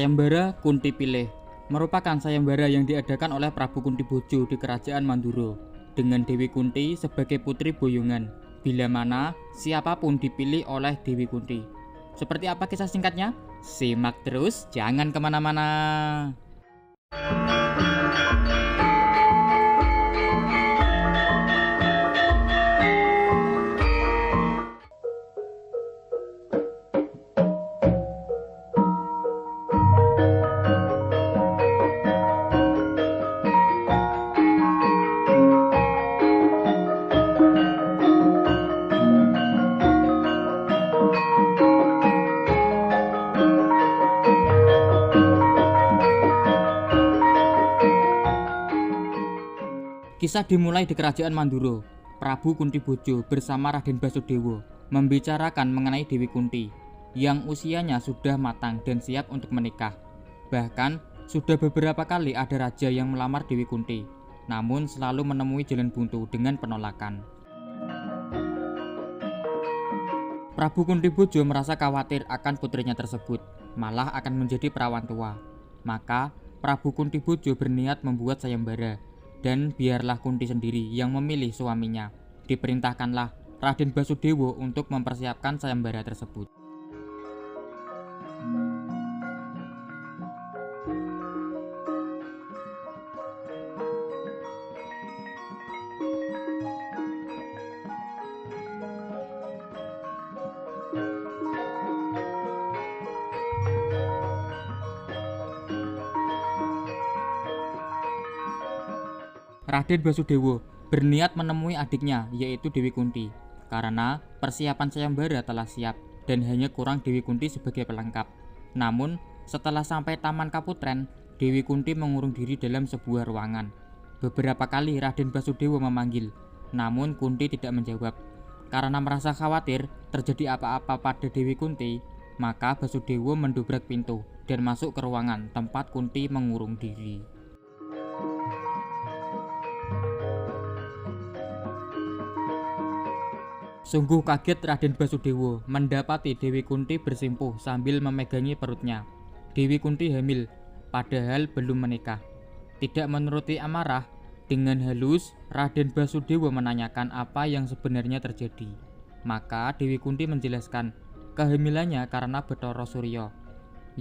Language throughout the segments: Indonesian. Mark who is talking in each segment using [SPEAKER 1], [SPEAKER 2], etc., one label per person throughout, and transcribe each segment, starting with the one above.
[SPEAKER 1] Sayembara Kunti Pilih merupakan sayembara yang diadakan oleh Prabu Kuntibojo di Kerajaan Mandura dengan Dewi Kunti sebagai putri boyongan, bila mana siapapun dipilih oleh Dewi Kunti. Seperti apa kisah singkatnya? Simak terus, jangan kemana-mana. Kisah dimulai di Kerajaan Mandura. Prabu Kuntibojo bersama Raden Basudewa membicarakan mengenai Dewi Kunti yang usianya sudah matang dan siap untuk menikah. Bahkan sudah beberapa kali ada raja yang melamar Dewi Kunti, namun selalu menemui jalan buntu dengan penolakan. Prabu Kuntibojo merasa khawatir akan putrinya tersebut, malah akan menjadi perawan tua. Maka Prabu Kuntibojo berniat membuat sayembara, dan biarlah Kunti sendiri yang memilih suaminya. Diperintahkanlah Raden Basudewa untuk mempersiapkan sayembara tersebut. Raden Basudewa berniat menemui adiknya, yaitu Dewi Kunti, karena persiapan sayembara telah siap dan hanya kurang Dewi Kunti sebagai pelengkap. Namun setelah sampai Taman Kaputren, Dewi Kunti mengurung diri dalam sebuah ruangan. Beberapa kali Raden Basudewa memanggil, namun Kunti tidak menjawab. Karena merasa khawatir terjadi apa-apa pada Dewi Kunti, maka Basudewa mendobrak pintu dan masuk ke ruangan tempat Kunti mengurung diri. Sungguh kaget Raden Basudewa mendapati Dewi Kunti bersimpuh sambil memegangi perutnya. Dewi Kunti hamil, padahal belum menikah. Tidak menuruti amarah, dengan halus Raden Basudewa menanyakan apa yang sebenarnya terjadi. Maka Dewi Kunti menjelaskan kehamilannya karena Bathara Surya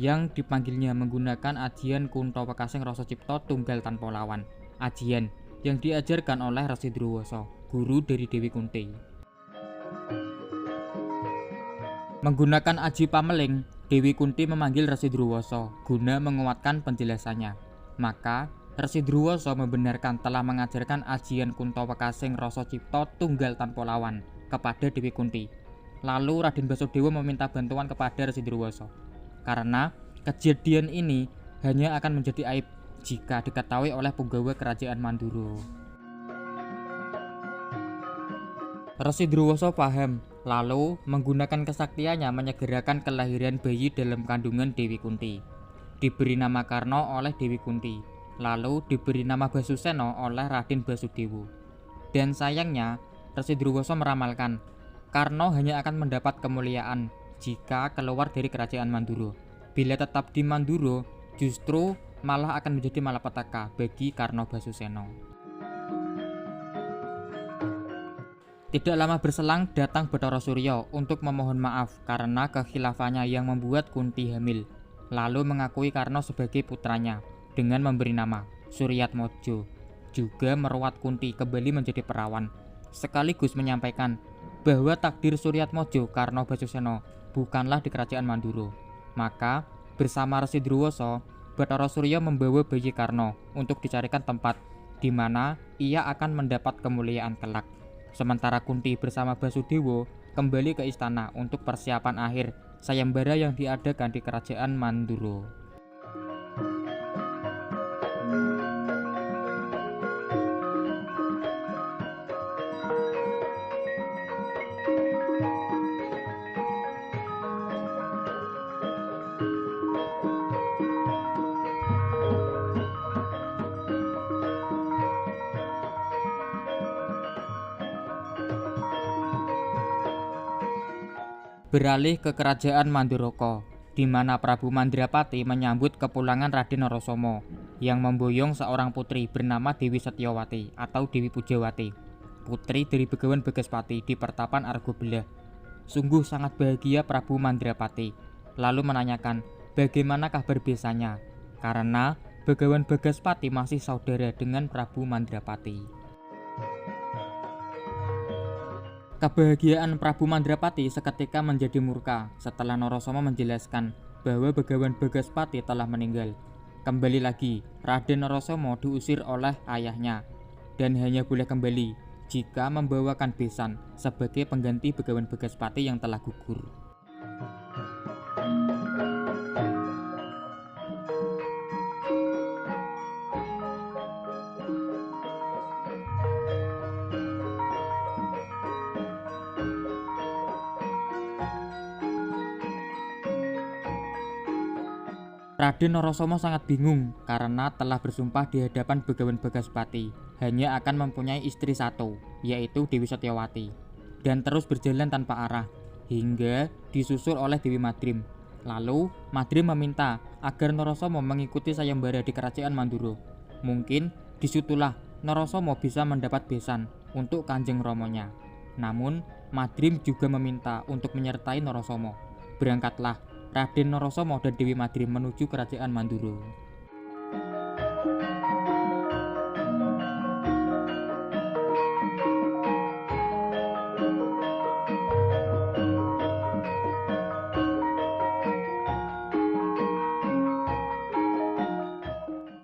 [SPEAKER 1] yang dipanggilnya menggunakan ajian Kuntawa Kasing Rasa Cipta Tunggal Tanpa Lawan. Ajian yang diajarkan oleh Resi Drowasa, guru dari Dewi Kunti. Menggunakan aji pameling, Dewi Kunti memanggil Resi Drowasa guna menguatkan penjelasannya. Maka Resi Drowasa membenarkan telah mengajarkan ajian Kuntawa Kasing Rasa Cipta Tunggal Tanpa Lawan kepada Dewi Kunti. Lalu Raden Basudewa meminta bantuan kepada Resi Drowasa, karena kejadian ini hanya akan menjadi aib jika diketahui oleh punggawa Kerajaan Mandura. Resi Drowasa paham, lalu menggunakan kesaktiannya menyegerakan kelahiran bayi dalam kandungan Dewi Kunti. Diberi nama Karna oleh Dewi Kunti, lalu diberi nama Basusena oleh Raden Basudewa. Dan sayangnya, Resi Drowasa meramalkan Karna hanya akan mendapat kemuliaan jika keluar dari Kerajaan Mandura. Bila tetap di Mandura, justru malah akan menjadi malapetaka bagi Karna Basusena. Tidak lama berselang datang Bathara Surya untuk memohon maaf karena kekhilafannya yang membuat Kunti hamil, lalu mengakui Karna sebagai putranya dengan memberi nama Suryatmaja, juga merawat Kunti kembali menjadi perawan, sekaligus menyampaikan bahwa takdir Suryatmaja Karna Basusena bukanlah di Kerajaan Mandura. Maka bersama Resi Drowasa, Bathara Surya membawa bayi Karna untuk dicarikan tempat di mana ia akan mendapat kemuliaan kelak. Sementara Kunti bersama Basudewa kembali ke istana untuk persiapan akhir sayembara yang diadakan di Kerajaan Mandura. Beralih ke Kerajaan Manduraka. di mana Prabu Mandrapati menyambut kepulangan Raden Narasomo yang memboyong seorang putri bernama Dewi Setyawati atau Dewi Pujawati, putri dari Begawan Bagaspati di Pertapan Argobelah. Sungguh sangat bahagia Prabu Mandrapati, lalu menanyakan bagaimana kabar besanya, karena Begawan Bagaspati masih saudara dengan Prabu Mandrapati. Kebahagiaan Prabu Mandrapati seketika menjadi murka setelah Narasomo menjelaskan bahwa Begawan Bagaspati telah meninggal. Kembali lagi, Raden Narasomo diusir oleh ayahnya dan hanya boleh kembali jika membawakan besan sebagai pengganti Begawan Bagaspati yang telah gugur. Raden Narasomo sangat bingung karena telah bersumpah di hadapan Begawan Bagaspati hanya akan mempunyai istri satu, yaitu Dewi Setyawati, dan terus berjalan tanpa arah hingga disusul oleh Dewi Madrim. Lalu Madrim meminta agar Narasomo mengikuti sayembara di kerajaan Mandura. Mungkin disitulah Narasomo bisa mendapat besan untuk Kanjeng Romonya. Namun Madrim juga meminta untuk menyertai Narasomo. Berangkatlah Raden Narasomo dan Dewi Madrim menuju kerajaan Mandura.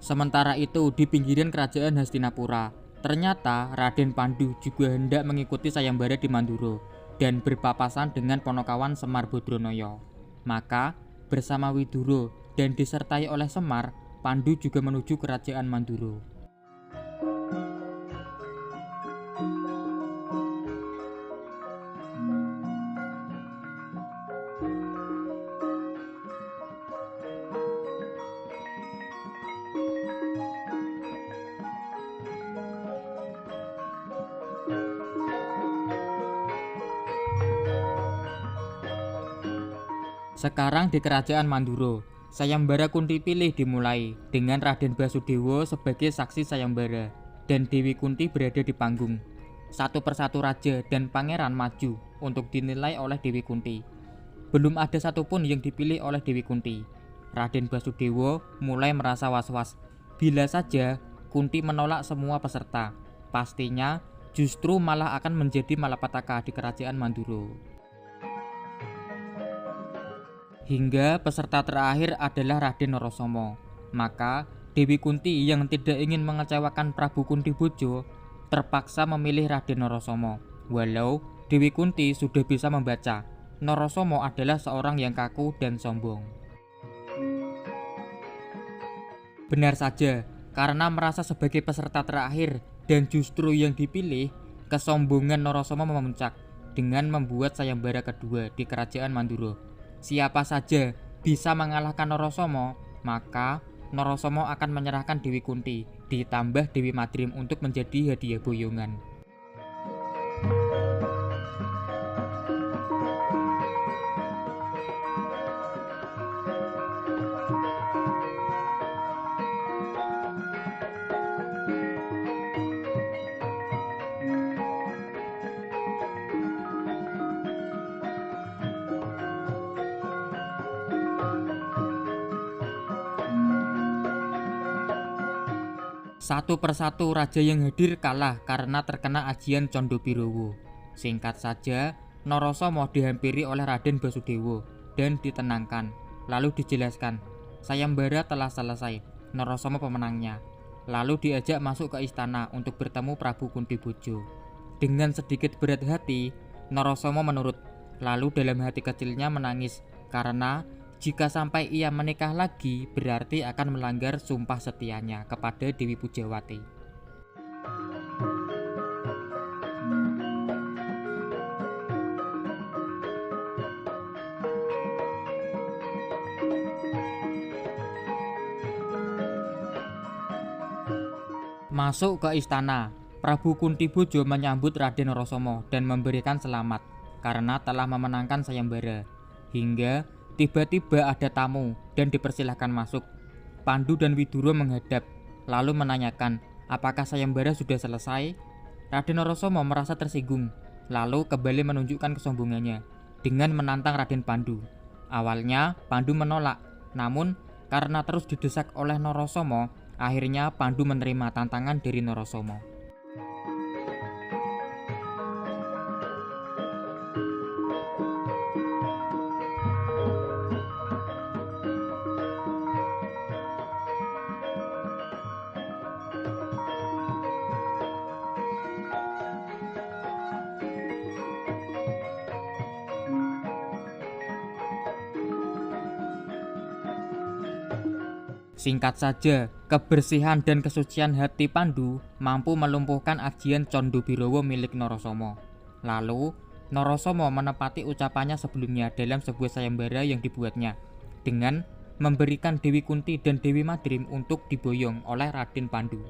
[SPEAKER 1] Sementara itu di pinggiran kerajaan Hastinapura, ternyata Raden Pandu juga hendak mengikuti sayembara di Mandura dan berpapasan dengan Ponokawan Semar Badranaya. Maka bersama Widura dan disertai oleh Semar, Pandu juga menuju kerajaan Mandura. Sekarang di kerajaan Mandura, sayembara Kunti Pilih dimulai dengan Raden Basudewa sebagai saksi sayembara dan Dewi Kunti berada di panggung. Satu persatu raja dan pangeran maju untuk dinilai oleh Dewi Kunti. Belum ada satupun yang dipilih oleh Dewi Kunti. Raden Basudewa mulai merasa was-was. Bila saja Kunti menolak semua peserta, pastinya justru malah akan menjadi malapetaka di kerajaan Mandura. Hingga peserta terakhir adalah Raden Narasomo. Maka Dewi Kunti yang tidak ingin mengecewakan Prabu Kuntiboja terpaksa memilih Raden Narasomo. Walau Dewi Kunti sudah bisa membaca, Narasomo adalah seorang yang kaku dan sombong. Benar saja, karena merasa sebagai peserta terakhir dan justru yang dipilih, kesombongan Narasomo memuncak dengan membuat sayembara kedua di kerajaan Mandura. Siapa saja bisa mengalahkan Narasomo, maka Narasomo akan menyerahkan Dewi Kunti ditambah Dewi Madrim untuk menjadi hadiah boyongan. Satu persatu raja yang hadir kalah karena terkena ajian Candha Birawa. Singkat saja, Narasomo dihampiri oleh Raden Basudewa dan ditenangkan. Lalu dijelaskan, sayembara telah selesai, Narasomo pemenangnya. Lalu diajak masuk ke istana untuk bertemu Prabu Kuntiboja. Dengan sedikit berat hati, Narasomo menurut. Lalu dalam hati kecilnya menangis karena jika sampai ia menikah lagi, berarti akan melanggar sumpah setianya kepada Dewi Pujawati. Masuk ke istana, Prabu Kuntiboja menyambut Raden Narasomo dan memberikan selamat karena telah memenangkan sayembara. Hingga Tiba-tiba ada tamu dan dipersilahkan masuk. Pandu dan Widura menghadap, lalu menanyakan apakah sayembara sudah selesai. Raden Narasoma merasa tersinggung, lalu kembali menunjukkan kesombongannya dengan menantang Raden Pandu. Awalnya Pandu menolak, namun karena terus didesak oleh Narasoma, akhirnya Pandu menerima tantangan dari Narasoma. Singkat saja, kebersihan dan kesucian hati Pandu mampu melumpuhkan ajian Candha Birawa milik Narasoma. Lalu, Narasoma menepati ucapannya sebelumnya dalam sebuah sayembara yang dibuatnya, dengan memberikan Dewi Kunti dan Dewi Madrim untuk diboyong oleh Raden Pandu.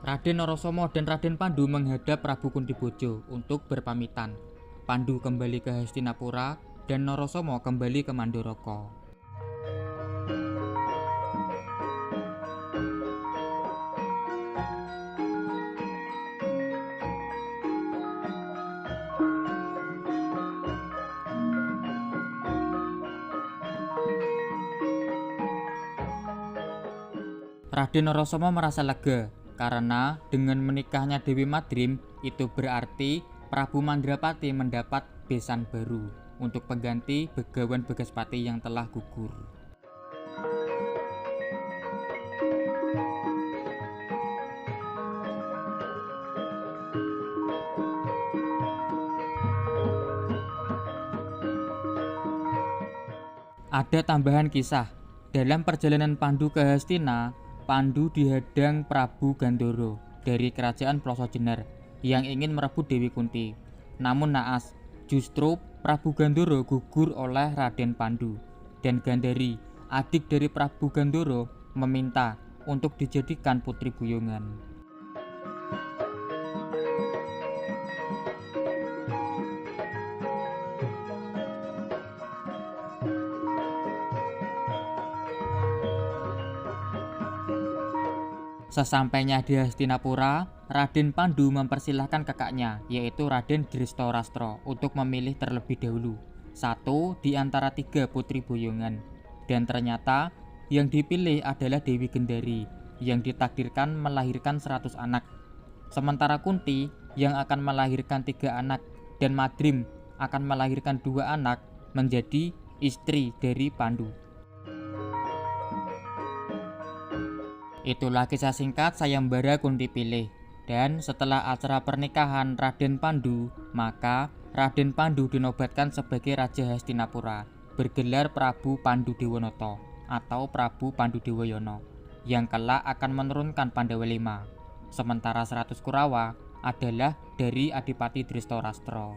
[SPEAKER 1] Raden Narasoma dan Raden Pandu menghadap Prabu Kuntiboja untuk berpamitan. Pandu kembali ke Hastinapura dan Narasoma kembali ke Mandoroko. Raden Narasoma merasa lega karena dengan menikahnya Dewi Madrim itu berarti Prabu Mandrapati mendapat besan baru untuk pengganti Begawan Bagaspati yang telah gugur. Ada tambahan kisah. Dalam perjalanan Pandu ke Hastina, Pandu dihadang Prabu Gandhara dari kerajaan Plosojenar yang ingin merebut Dewi Kunti. Namun naas, justru Prabu Gandhara gugur oleh Raden Pandu, dan Gandhari, adik dari Prabu Gandhara, meminta untuk dijadikan putri buyongan. Sesampainya di Hastinapura, Raden Pandu mempersilahkan kakaknya, yaitu Raden Drestarastra, untuk memilih terlebih dahulu satu di antara 3 putri boyongan. Dan ternyata yang dipilih adalah Dewi Gendari, yang ditakdirkan melahirkan 100 anak. Sementara Kunti yang akan melahirkan 3 anak, dan Madrim akan melahirkan 2 anak, menjadi istri dari Pandu. Itulah kisah singkat sayembara Kunti Pilih. Dan setelah acara pernikahan Raden Pandu, maka Raden Pandu dinobatkan sebagai Raja Hastinapura, bergelar Prabu Pandudewanoto atau Prabu Pandudewayana, yang kelak akan menurunkan Pandawa V. Sementara 100 Kurawa adalah dari Adipati Drestarastra.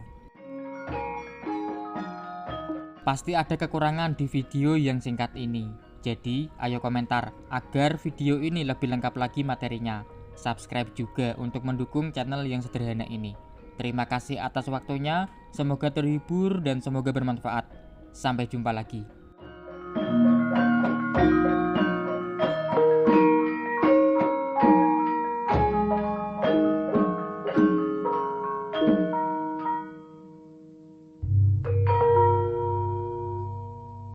[SPEAKER 1] Pasti ada kekurangan di video yang singkat ini. Jadi, ayo komentar agar video ini lebih lengkap lagi materinya. Subscribe juga untuk mendukung channel yang sederhana ini. Terima kasih atas waktunya, semoga terhibur dan semoga bermanfaat. Sampai jumpa lagi.